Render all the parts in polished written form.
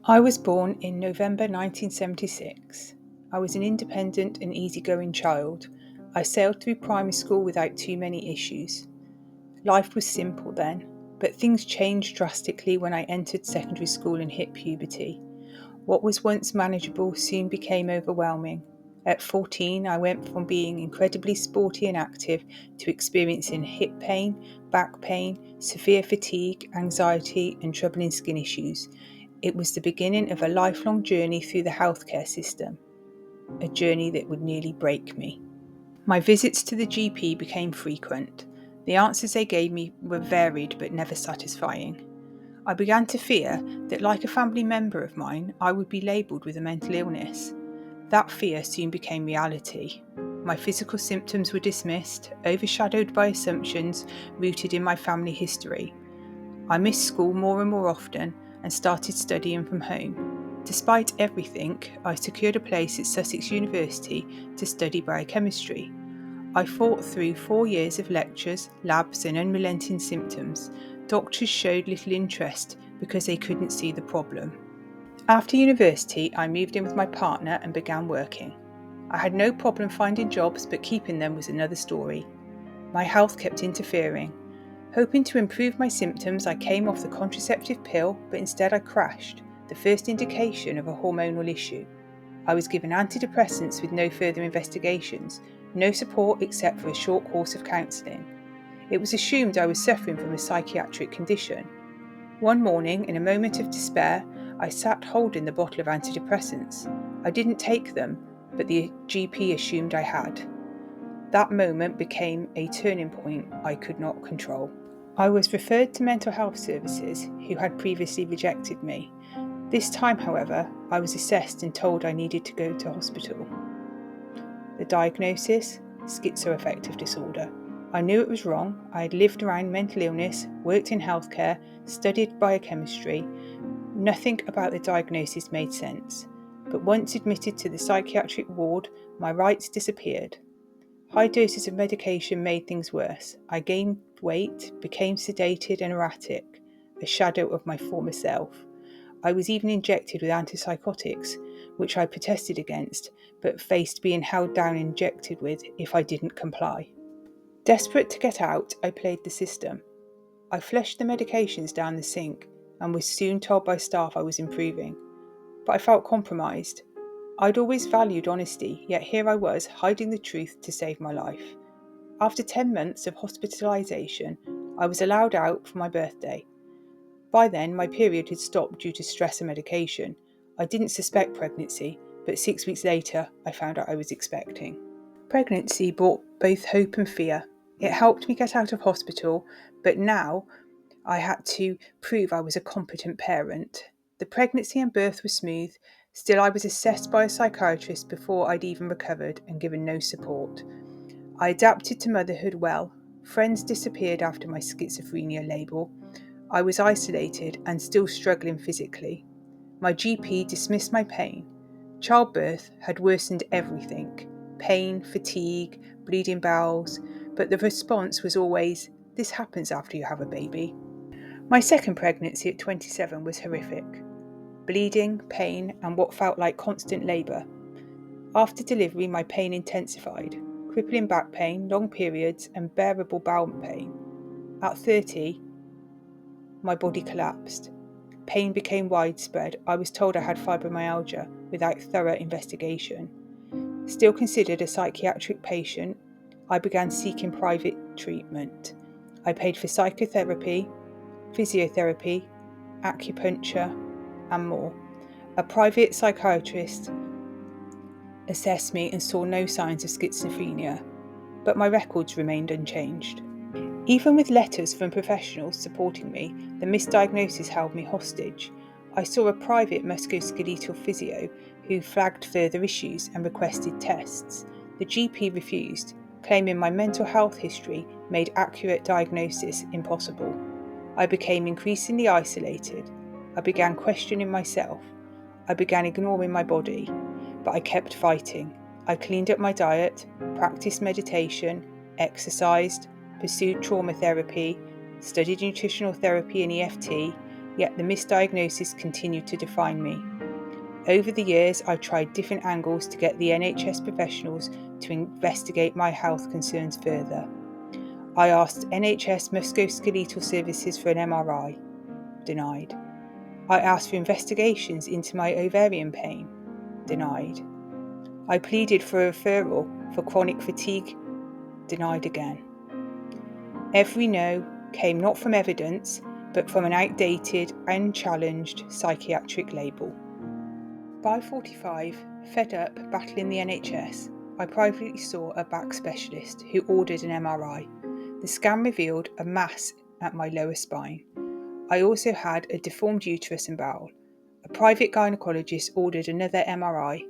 I was born in November 1976. I was an independent and easygoing child. I sailed through primary school without too many issues. Life was simple then, but things changed drastically when I entered secondary school and hit puberty. What was once manageable soon became overwhelming. At 14, I went from being incredibly sporty and active to experiencing hip pain, back pain, severe fatigue, anxiety, and troubling skin issues. It was the beginning of a lifelong journey through the healthcare system, a journey that would nearly break me. My visits to the GP became frequent. The answers they gave me were varied but never satisfying. I began to fear that, like a family member of mine, I would be labelled with a mental illness. That fear soon became reality. My physical symptoms were dismissed, overshadowed by assumptions rooted in my family history. I missed school more and more often and started studying from home. Despite everything, I secured a place at Sussex University to study biochemistry. I fought through 4 years of lectures, labs, and unrelenting symptoms. Doctors showed little interest because they couldn't see the problem. After university, I moved in with my partner and began working. I had no problem finding jobs, but keeping them was another story. My health kept interfering. Hoping to improve my symptoms, I came off the contraceptive pill, but instead I crashed, the first indication of a hormonal issue. I was given antidepressants with no further investigations, no support except for a short course of counselling. It was assumed I was suffering from a psychiatric condition. One morning, in a moment of despair, I sat holding the bottle of antidepressants. I didn't take them, but the GP assumed I had. That moment became a turning point I could not control. I was referred to mental health services, who had previously rejected me. This time, however, I was assessed and told I needed to go to hospital. The diagnosis? Schizoaffective disorder. I knew it was wrong. I had lived around mental illness, worked in healthcare, studied biochemistry. Nothing about the diagnosis made sense. But once admitted to the psychiatric ward, my rights disappeared. High doses of medication made things worse. I gained weight, became sedated and erratic, a shadow of my former self. I was even injected with antipsychotics, which I protested against, but faced being held down and injected with if I didn't comply. Desperate to get out, I played the system. I flushed the medications down the sink and was soon told by staff I was improving. But I felt compromised. I'd always valued honesty, yet here I was, hiding the truth to save my life. After 10 months of hospitalisation, I was allowed out for my birthday. By then, my period had stopped due to stress and medication. I didn't suspect pregnancy, but 6 weeks later, I found out I was expecting. Pregnancy brought both hope and fear. It helped me get out of hospital, but now I had to prove I was a competent parent. The pregnancy and birth were smooth. Still, I was assessed by a psychiatrist before I'd even recovered and given no support. I adapted to motherhood well. Friends disappeared after my schizophrenia label. I was isolated and still struggling physically. My GP dismissed my pain. Childbirth had worsened everything: pain, fatigue, bleeding bowels, but the response was always, "This happens after you have a baby." My second pregnancy at 27 was horrific. Bleeding, pain, and what felt like constant labour. After delivery, my pain intensified. Crippling back pain, long periods, and bearable bowel pain. At 30, my body collapsed. Pain became widespread. I was told I had fibromyalgia without thorough investigation. Still considered a psychiatric patient, I began seeking private treatment. I paid for psychotherapy, physiotherapy, acupuncture, and more. A private psychiatrist assessed me and saw no signs of schizophrenia, but my records remained unchanged. Even with letters from professionals supporting me, the misdiagnosis held me hostage. I saw a private musculoskeletal physio who flagged further issues and requested tests. The GP refused, claiming my mental health history made accurate diagnosis impossible. I became increasingly isolated. I began questioning myself. I began ignoring my body, but I kept fighting. I cleaned up my diet, practiced meditation, exercised, pursued trauma therapy, studied nutritional therapy and EFT, yet the misdiagnosis continued to define me. Over the years, I tried different angles to get the NHS professionals to investigate my health concerns further. I asked NHS musculoskeletal services for an MRI. Denied. I asked for investigations into my ovarian pain. Denied. I pleaded for a referral for chronic fatigue. Denied again. Every no came not from evidence, but from an outdated, unchallenged psychiatric label. By 45, fed up battling the NHS, I privately saw a back specialist who ordered an MRI. The scan revealed a mass at my lower spine. I also had a deformed uterus and bowel. A private gynaecologist ordered another MRI.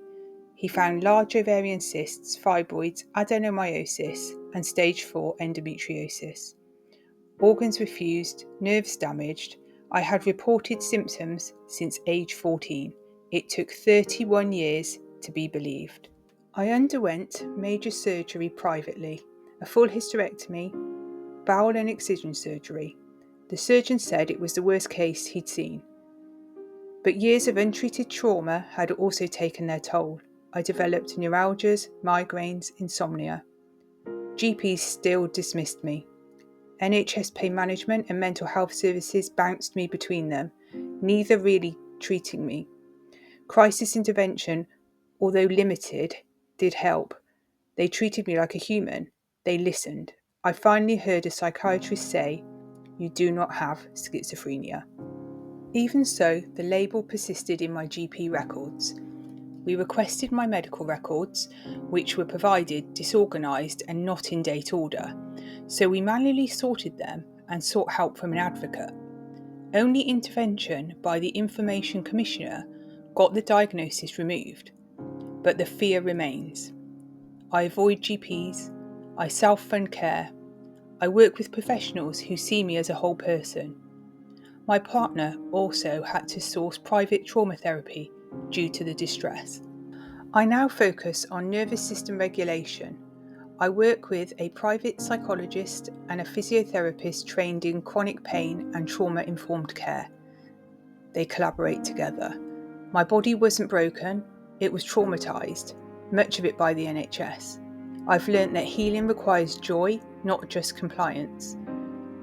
He found large ovarian cysts, fibroids, adenomyosis, and stage 4 endometriosis. Organs refused, nerves damaged. I had reported symptoms since age 14. It took 31 years to be believed. I underwent major surgery privately, a full hysterectomy, bowel and excision surgery. The surgeon said it was the worst case he'd seen. But years of untreated trauma had also taken their toll. I developed neuralgias, migraines, insomnia. GPs still dismissed me. NHS pain management and mental health services bounced me between them, neither really treating me. Crisis intervention, although limited, did help. They treated me like a human. They listened. I finally heard a psychiatrist say, "You do not have schizophrenia." Even so, the label persisted in my GP records. We requested my medical records, which were provided disorganised and not in date order, so we manually sorted them and sought help from an advocate. Only intervention by the Information Commissioner got the diagnosis removed, but the fear remains. I avoid GPs, I self-fund care, I work with professionals who see me as a whole person. My partner also had to source private trauma therapy due to the distress. I now focus on nervous system regulation. I work with a private psychologist and a physiotherapist trained in chronic pain and trauma-informed care. They collaborate together. My body wasn't broken, it was traumatised, much of it by the NHS. I've learnt that healing requires joy, not just compliance.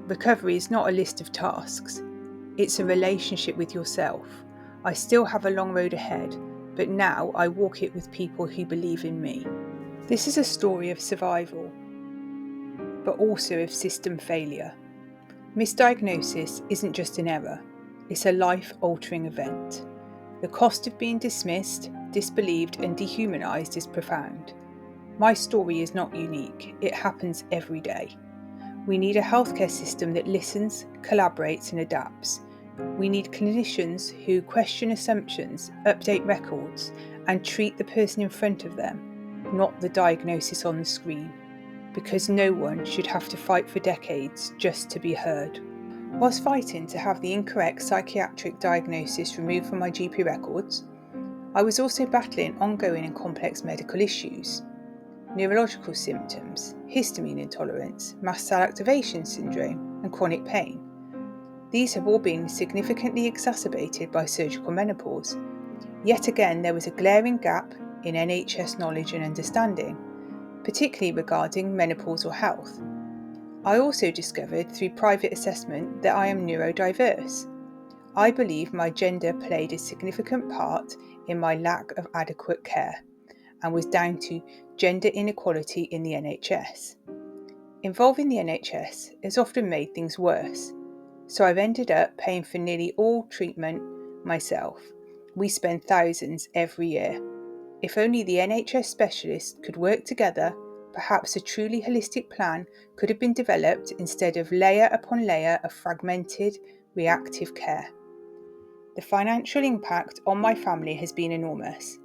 Recovery is not a list of tasks. It's a relationship with yourself. I still have a long road ahead, but now I walk it with people who believe in me. This is a story of survival, but also of system failure. Misdiagnosis isn't just an error, it's a life-altering event. The cost of being dismissed, disbelieved, and dehumanised is profound. My story is not unique, it happens every day. We need a healthcare system that listens, collaborates, and adapts. We need clinicians who question assumptions, update records, and treat the person in front of them, not the diagnosis on the screen, because no one should have to fight for decades just to be heard. Whilst fighting to have the incorrect psychiatric diagnosis removed from my GP records, I was also battling ongoing and complex medical issues. Neurological symptoms, histamine intolerance, mast cell activation syndrome, and chronic pain. These have all been significantly exacerbated by surgical menopause. Yet again, there was a glaring gap in NHS knowledge and understanding, particularly regarding menopausal health. I also discovered through private assessment that I am neurodiverse. I believe my gender played a significant part in my lack of adequate care and was down to gender inequality in the NHS. Involving the NHS has often made things worse, so I've ended up paying for nearly all treatment myself. We spend thousands every year. If only the NHS specialists could work together, perhaps a truly holistic plan could have been developed instead of layer upon layer of fragmented, reactive care. The financial impact on my family has been enormous.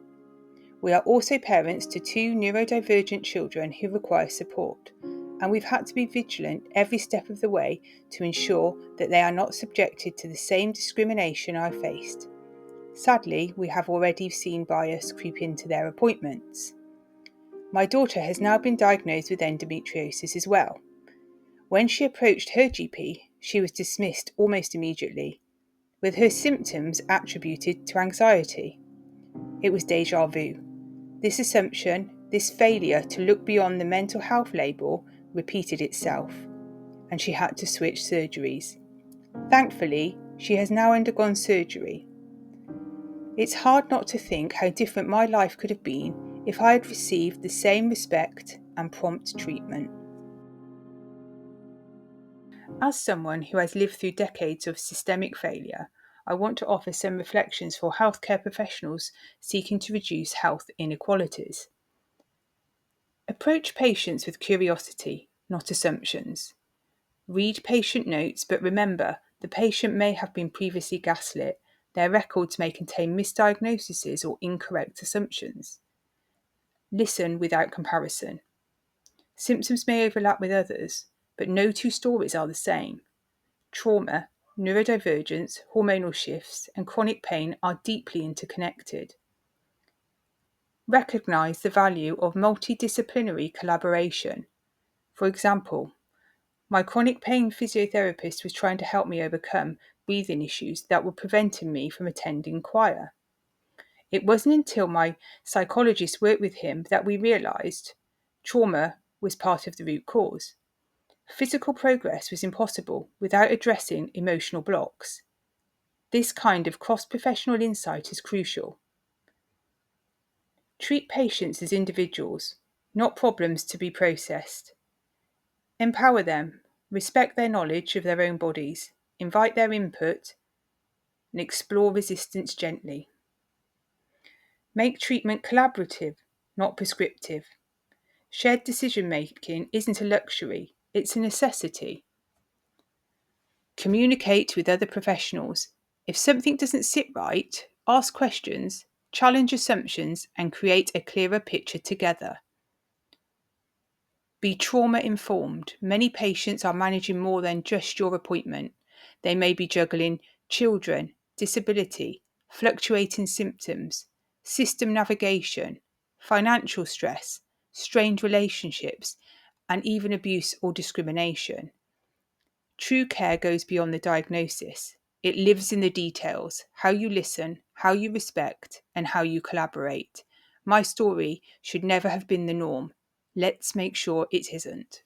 We are also parents to 2 neurodivergent children who require support, and we've had to be vigilant every step of the way to ensure that they are not subjected to the same discrimination I faced. Sadly, we have already seen bias creep into their appointments. My daughter has now been diagnosed with endometriosis as well. When she approached her GP, she was dismissed almost immediately. with her symptoms attributed to anxiety. It was déjà vu. This assumption, this failure to look beyond the mental health label, repeated itself, and she had to switch surgeries. Thankfully, she has now undergone surgery. It's hard not to think how different my life could have been if I had received the same respect and prompt treatment. As someone who has lived through decades of systemic failure, I want to offer some reflections for healthcare professionals seeking to reduce health inequalities. Approach patients with curiosity, not assumptions. Read patient notes, but remember, the patient may have been previously gaslit. Their records may contain misdiagnoses or incorrect assumptions. Listen without comparison. Symptoms may overlap with others, but no two stories are the same. Trauma, neurodivergence, hormonal shifts, and chronic pain are deeply interconnected. Recognise the value of multidisciplinary collaboration. For example, my chronic pain physiotherapist was trying to help me overcome breathing issues that were preventing me from attending choir. It wasn't until my psychologist worked with him that we realised trauma was part of the root cause. Physical progress was impossible without addressing emotional blocks. This kind of cross-professional insight is crucial. Treat patients as individuals, not problems to be processed. Empower them, respect their knowledge of their own bodies, invite their input, and explore resistance gently. Make treatment collaborative, not prescriptive. Shared decision-making isn't a luxury, it's a necessity. Communicate with other professionals. If something doesn't sit right, ask questions, challenge assumptions, and create a clearer picture together. Be trauma-informed. Many patients are managing more than just your appointment. They may be juggling children, disability, fluctuating symptoms, system navigation, financial stress, strained relationships, and even abuse or discrimination. True care goes beyond the diagnosis. It lives in the details, how you listen, how you respect, and how you collaborate. My story should never have been the norm. Let's make sure it isn't.